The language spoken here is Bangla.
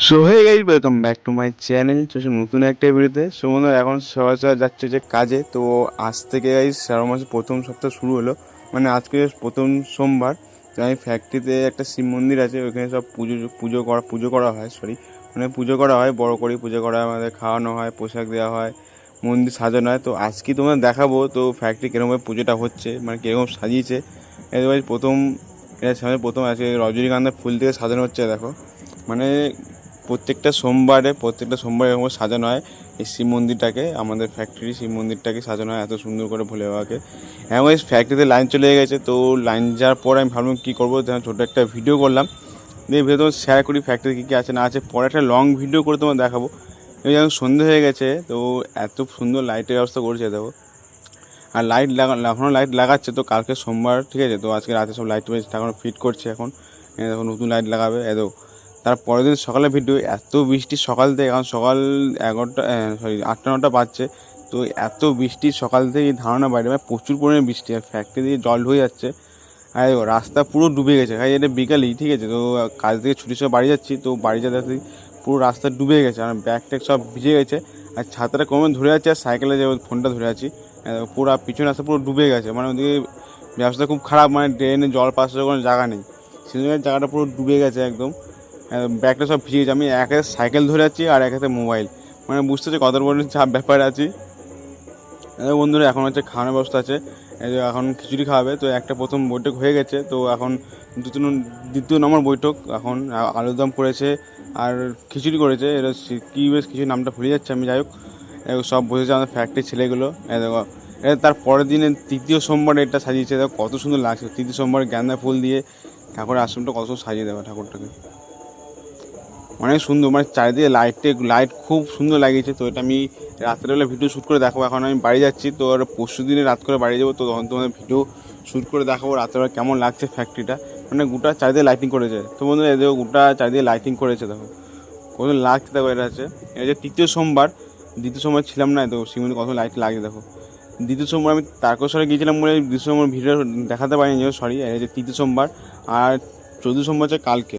So hey guys, welcome back to my channel. নতুন একটা ভিডিওতে। সো বন্ধুরা, এখন সবাই যাচ্ছে যে কাজে। তো আজ থেকে গাইস শ্রাবণ মাসের প্রথম সপ্তাহ শুরু হলো, মানে আজকে প্রথম সোমবার। তো আমি ফ্যাক্টরিতে একটা শিব মন্দির আছে, ওইখানে সব পুজো করা হয়, মানে পুজো করা হয়, বড় করে পুজো করা হয়, আমাদের খাওয়ানো হয়, পোশাক দেওয়া হয়, মন্দির সাজানো হয়। তো আজকে তোমাদের দেখাবো তো ফ্যাক্টরি কীরকমভাবে পুজোটা হচ্ছে, মানে কীরকম সাজিয়েছে। এবার প্রথম আজকে রজনীগন্ধা ফুল থেকে সাজানো হচ্ছে, দেখো। মানে প্রত্যেকটা সোমবারে এরকম সাজানো হয় এই শিব মন্দিরটাকে, আমাদের ফ্যাক্টরি শিব মন্দিরটাকে সাজানো হয় এত সুন্দর করে ভোলে বাবাকে। এবং এই ফ্যাক্টরিতে লাইন চলে গেছে, তো লাইন যাওয়ার পর আমি ভাবলাম কী করবো, ছোটো একটা ভিডিও করলাম। দিয়ে ভিডিও তোমার শেয়ার করি ফ্যাক্টরি কী কী আছে না আছে, পরে একটা লং ভিডিও করে তোমার দেখাবো। এই যেমন সন্ধে হয়ে গেছে, তো এত সুন্দর লাইটের ব্যবস্থা করছে দেখো। আর এখনও লাইট লাগাচ্ছে, তো কালকে সোমবার, ঠিক আছে। তো আজকে রাতে সব লাইট এখন ফিট করছে, এখন দেখো নতুন লাইট লাগাবে এত। তার পরের দিন সকালে ভিডিও, এত বৃষ্টি সকাল থেকে, এখন সকাল 8টা 9টা বাজছে। তো এত বৃষ্টি সকাল থেকে ধারণা বাইরে, মানে প্রচুর পরিমাণে বৃষ্টি, আর ফ্যাক্টরি দিয়ে জল ঢুকে যাচ্ছে। আর রাস্তা পুরো ডুবে গেছে, এটা বিকালই, ঠিক আছে। তো কাজ থেকে ছুটির সময় বাড়ি যাচ্ছি, তো বাড়ি যেতে পুরো রাস্তা ডুবে গেছে, আর ব্যাগ ট্যাগ সব ভিজে গেছে। আর ছাতাটা কমে ধরে আছে, আর সাইকেলে যে ফোনটা ধরে আছি, পুরো পিছনে রাস্তা পুরো ডুবে গেছে। মানে ওদিকে ব্যবস্থা খুব খারাপ, মানে ড্রেনে জল পাশে কোনো জায়গা নেই, সেই জায়গাটা পুরো ডুবে গেছে একদম। ব্যাগটা সব ভিজে গেছে, আমি এক হাতে সাইকেল ধরে আছি আর এক হাতে মোবাইল, মানে বুঝতে হচ্ছে কত বড় চাপ ব্যাপারে আছি। বন্ধুরা, এখন হচ্ছে খাওয়ানোর ব্যবস্থা আছে, এখন খিচুড়ি খাওয়াবে। তো একটা প্রথম বৈঠক হয়ে গেছে, তো এখন দ্বিতীয় নম্বর বৈঠক। এখন আলুরদম করেছে আর খিচুড়ি করেছে, এটা কী বেশ কিছু নামটা ভুলে যাচ্ছে আমি, যাই হোক। সব বসেছে আমাদের ফ্যাক্টরির ছেলেগুলো। দেখো, এটা তার পরের দিনে তৃতীয় সোমবার এটা সাজিয়েছে, দেখো কত সুন্দর লাগছে। তৃতীয় সোমবার গাঁদা ফুল দিয়ে ঠাকুরের আশ্রমটা কত সুন্দর সাজিয়ে দেবে ঠাকুরটাকে, অনেক সুন্দর। মানে চারিদিকে লাইট খুব সুন্দর লাগিয়েছে। তো এটা আমি রাত্রেবেলা ভিডিও শ্যুট করে দেখাবো। এখন আমি বাড়ি যাচ্ছি, তো আর পরশু দিনে রাত করে বাড়ি যাবো, তো তখন তোমাদের ভিডিও শ্যুট করে দেখাবো রাত্রেবেলা কেমন লাগছে ফ্যাক্টরিটা। মানে গোটা চারিদিকে লাইটিং করেছে, তো বন্ধুরা এদিকে গোটা চারিদিকে লাইটিং করেছে, দেখো কত লাগছে। দেখো এটা আছে, এটা যে তৃতীয় সোমবার, দ্বিতীয় সোমবার ছিলাম না, তো সিমেন্ট কত লাইট লাগে দেখো। দ্বিতীয় সোমবার আমি তারকেশ্বরে গিয়েছিলাম বলে দ্বিতীয় সোমবার ভিডিও দেখাতে পারিনি, সরি। এই যে তৃতীয় সোমবার, আর চতুর্থ সোমবার হচ্ছে কালকে।